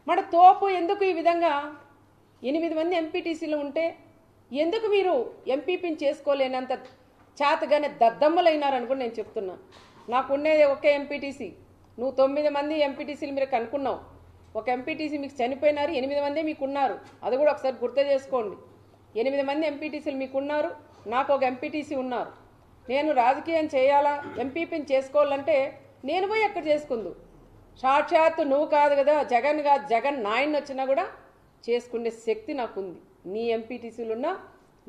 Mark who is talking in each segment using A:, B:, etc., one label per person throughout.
A: మన తోపు ఎందుకు ఈ విధంగా 8 మంది ఎంపీటీసీలు ఉంటే ఎందుకు మీరు ఎంపీపీని చేసుకోలేనంత చేతగానే దద్దమ్మలైనారని కూడా నేను చెప్తున్నా. నాకున్నది ఒకే ఎంపీటీసీ, నువ్వు 9 మంది ఎంపీటీసీలు మీరు కనుక్కున్నావు. ఒక ఎంపీటీసీ మీకు చనిపోయినారు, 8 మందే మీకు ఉన్నారు. అది కూడా ఒకసారి గుర్తు చేసుకోండి. 8 మంది ఎంపీటీసీలు మీకు ఉన్నారు, నాకు ఒక ఎంపీటీసీ ఉన్నారు. నేను రాజకీయం చేయాలా, ఎంపీపీని చేసుకోవాలంటే నేను పోయి ఎక్కడ చేసుకుందు. సాక్షాత్తు నువ్వు కాదు కదా, జగన్ కాదు, జగన్ నాయన వచ్చినా కూడా చేసుకునే శక్తి నాకుంది. నీ ఎంపీటీసీలు ఉన్నా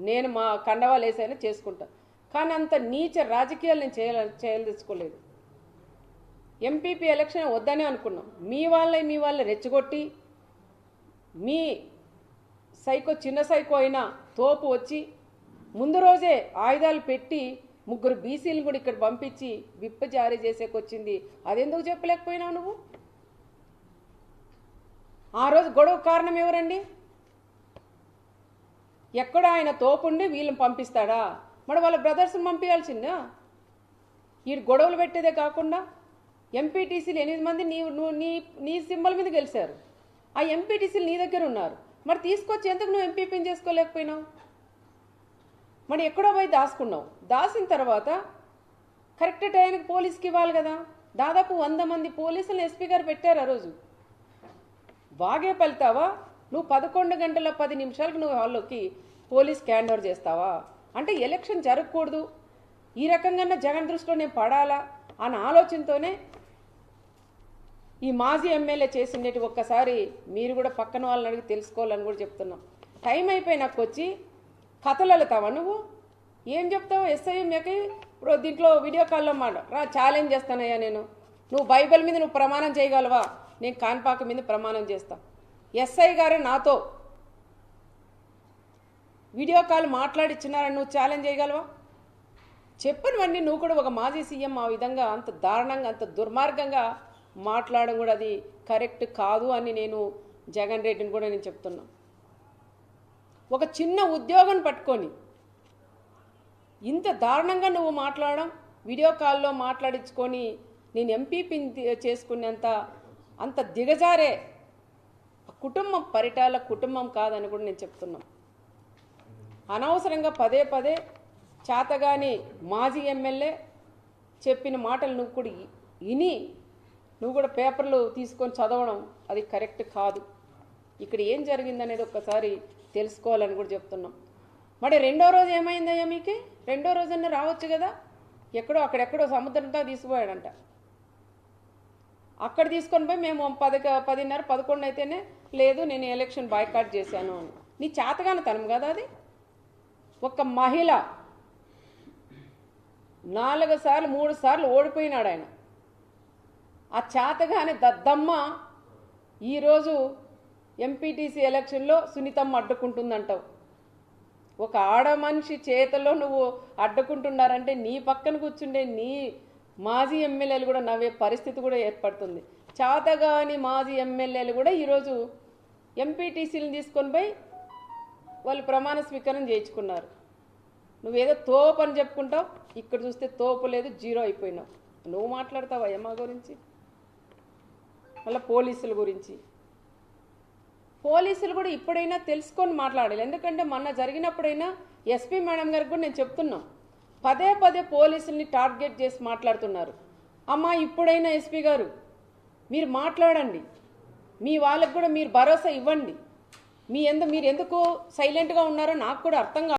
A: నేను మా కండవాలు వేసైనా చేసుకుంటా. కానీ అంత నీచ రాజకీయాలు నేను చేయదలుచుకోలేదు. ఎంపీపీ ఎలక్షన్ వద్దనే అనుకున్నాం. మీ వాళ్ళే రెచ్చగొట్టి మీ సైకో చిన్న సైకో అయినా తోపు వచ్చి ముందు రోజే ఆయుధాలు పెట్టి 3 బీసీలను కూడా ఇక్కడ పంపించి విప్ జారీ చేసేకొచ్చింది. అదెందుకు చెప్పలేకపోయినావు నువ్వు? ఆ రోజు గొడవ కారణం ఎవరండి? ఎక్కడ ఆయన తోపుండి వీళ్ళని పంపిస్తాడా? మరి వాళ్ళ బ్రదర్స్ని పంపించాల్సిందా? ఈ గొడవలు పెట్టేదే కాకుండా ఎంపీటీసీలు 8 మంది నీ సింబల్ మీద గెలిచారు. ఆ ఎంపీటీసీలు నీ దగ్గర ఉన్నారు. మరి తీసుకొచ్చి ఎందుకు నువ్వు ఎంపీపీని చేసుకోలేకపోయినావు? మరి ఎక్కడో పోయి దాచుకున్నావు. దాచిన తర్వాత కరెక్ట్ టైంకి పోలీస్కి ఇవ్వాలి కదా. దాదాపు 100 మంది పోలీసులను ఎస్పీ గారు పెట్టారు ఆ రోజు. బాగే పలుతావా? నువ్వు 11 గంటల 10 నిమిషాలకు నువ్వు హాల్లోకి పోలీస్కి హ్యాండ్ ఓవర్ చేస్తావా? అంటే ఎలక్షన్ జరగకూడదు, ఈ రకంగా జగన్ దృష్టిలో నేను పడాలా అన్న ఆలోచనతోనే ఈ మాజీ ఎమ్మెల్యే చేసిండేటి. ఒక్కసారి మీరు కూడా పక్కన వాళ్ళని అడిగి తెలుసుకోవాలని కూడా చెప్తున్నాం. టైం అయిపోయి నాకు వచ్చి కథలు వెళ్తావా నువ్వు? ఏం చెప్తావు? ఎస్ఐఎంకి ఇప్పుడు దీంట్లో వీడియో కాల్లో రా ఛాలెంజ్ చేస్తానయ్యా నేను. నువ్వు బైబిల్ మీద నువ్వు ప్రమాణం చేయగలవా? నేను కాన్పాక మీద ప్రమాణం చేస్తా. ఎస్ఐ గారు నాతో వీడియో కాల్ మాట్లాడిచ్చినారని నువ్వు ఛాలెంజ్ చేయగలవా? చెప్పనివన్నీ నువ్వు కూడా ఒక మాజీ సీఎం ఆ విధంగా అంత దారుణంగా అంత దుర్మార్గంగా మాట్లాడడం కూడా అది కరెక్ట్ కాదు అని నేను జగన్ రెడ్డిని కూడా నేను చెప్తున్నా. ఒక చిన్న ఉద్యోగం పట్టుకొని ఇంత దారుణంగా నువ్వు మాట్లాడడం, వీడియో కాల్లో మాట్లాడించుకొని నేను ఎంపీపీని చేసుకునేంత అంత దిగజారే కుటుంబం పరిటాల కుటుంబం కాదని కూడా నేను చెప్తున్నాను. అనవసరంగా పదే పదే చేతగాని మాజీ ఎమ్మెల్యే చెప్పిన మాటలు నువ్వు కూడా విని నువ్వు కూడా పేపర్లు తీసుకొని చదవడం అది కరెక్ట్ కాదు. ఇక్కడ ఏం జరిగిందనేది ఒక్కసారి తెలుసుకోవాలని కూడా చెప్తున్నాం. మరి రెండో రోజు ఏమైందయ్యా మీకు? రెండో రోజన్నా రావచ్చు కదా. ఎక్కడో అక్కడెక్కడో సముద్రంతో తీసుకుపోయాడంట. అక్కడ తీసుకొని పోయి మేము 10:30 11 అయితేనే లేదు నేను ఎలక్షన్ బాయ్కాట్ చేశాను అని. నీ చేతగాని తనం కదా అది. ఒక మహిళ 4 సార్లు 3 సార్లు ఓడిపోయినాడు ఆయన. ఆ చేతగాని దద్దమ్మ ఈరోజు ఎంపీటీసీ ఎలక్షన్లో సునీతమ్మ అడ్డుకుంటుందంటావు. ఒక ఆడ మనిషి చేతలో నువ్వు అడ్డుకుంటున్నారంటే నీ పక్కన కూర్చుండే నీ మాజీ ఎమ్మెల్యేలు కూడా నవ్వే పరిస్థితి కూడా ఏర్పడుతుంది. చేతగాని మాజీ ఎమ్మెల్యేలు కూడా ఈరోజు ఎంపీటీసీలను తీసుకొని పోయి వాళ్ళు ప్రమాణ స్వీకారం చేయించుకున్నారు. నువ్వేదో తోపు అని చెప్పుకుంటావు, ఇక్కడ చూస్తే తోపు లేదు, జీరో అయిపోయినావు. నువ్వు మాట్లాడతావా మా గురించి? మళ్ళీ పోలీసుల గురించి. పోలీసులు కూడా ఇప్పుడైనా తెలుసుకొని మాట్లాడాలి. ఎందుకంటే మొన్న జరిగినప్పుడైనా ఎస్పీ మేడం గారికి కూడా నేను చెప్తున్నాం, పదే పదే పోలీసుల్ని టార్గెట్ చేసి మాట్లాడుతున్నారు. అమ్మా ఇప్పుడైనా ఎస్పీ గారు మీరు మాట్లాడండి, మీ వాళ్ళకు కూడా మీరు భరోసా ఇవ్వండి. మీరు ఎందుకు సైలెంట్గా ఉన్నారో నాకు కూడా అర్థం